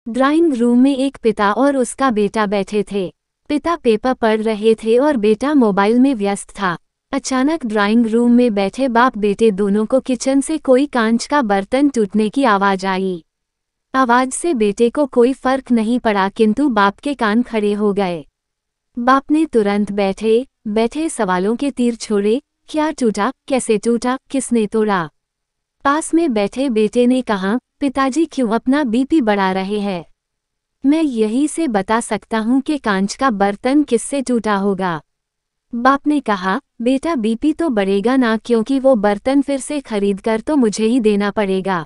Drawing room में एक पिता और उसका बेटा बैठे थे। पिता पेपर पढ़ रहे थे और बेटा मोबाइल में व्यस्त था। अचानक ड्राइंग रूम में बैठे बाप बेटे दोनों को किचन से कोई कांच का बर्तन टूटने की आवाज आई। आवाज से बेटे को कोई फर्क नहीं पड़ा, किंतु बाप के कान खड़े हो गए। बाप ने तुरंत बैठे बैठे सवालों के तीर छोड़े। क्या टूटा, कैसे टूटा, किसने तोड़ा? पास में बैठे बेटे ने कहा, पिताजी क्यों अपना बीपी बढ़ा रहे हैं? मैं यही से बता सकता हूँ कि कांच का बर्तन किससे टूटा होगा। बाप ने कहा, बेटा बीपी तो बढ़ेगा ना, क्योंकि वो बर्तन फिर से खरीद कर तो मुझे ही देना पड़ेगा।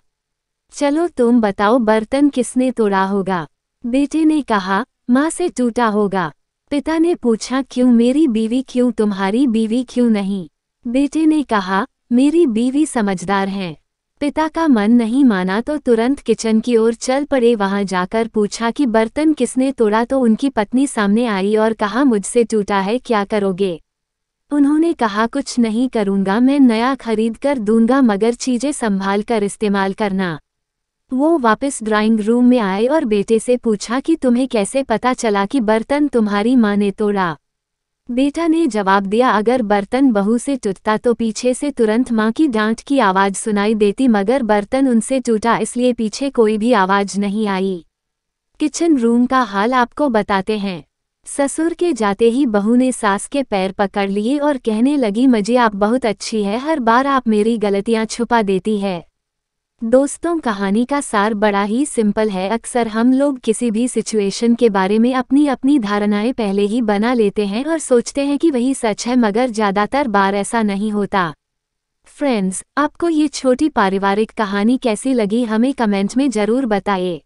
चलो तुम बताओ बर्तन किसने तोड़ा होगा? बेटे ने कहा, माँ से टूटा होगा। पिता ने पूछा, क्यों? मेरी बीवी क्यों, तुम्हारी बीवी क्यों नहीं? बेटे ने कहा, मेरी बीवी समझदार है। पिता का मन नहीं माना तो तुरंत किचन की ओर चल पड़े। वहां जाकर पूछा कि बर्तन किसने तोड़ा, तो उनकी पत्नी सामने आई और कहा, मुझसे टूटा है, क्या करोगे? उन्होंने कहा, कुछ नहीं करूंगा, मैं नया खरीद कर दूंगा, मगर चीजें संभाल कर इस्तेमाल करना। वो वापस ड्राइंग रूम में आए और बेटे से पूछा कि तुम्हें कैसे पता चला कि बर्तन तुम्हारी माँ ने तोड़ा? बेटा ने जवाब दिया, अगर बर्तन बहू से टूटता तो पीछे से तुरंत माँ की डांट की आवाज सुनाई देती, मगर बर्तन उनसे टूटा इसलिए पीछे कोई भी आवाज नहीं आई। किचन रूम का हाल आपको बताते हैं। ससुर के जाते ही बहू ने सास के पैर पकड़ लिए और कहने लगी, मजे आप बहुत अच्छी है, हर बार आप मेरी गलतियां छुपा देती है। दोस्तों, कहानी का सार बड़ा ही सिंपल है। अक्सर हम लोग किसी भी सिचुएशन के बारे में अपनी अपनी धारणाएं पहले ही बना लेते हैं और सोचते हैं कि वही सच है, मगर ज़्यादातर बार ऐसा नहीं होता। फ्रेंड्स, आपको ये छोटी पारिवारिक कहानी कैसी लगी हमें कमेंट में ज़रूर बताइए।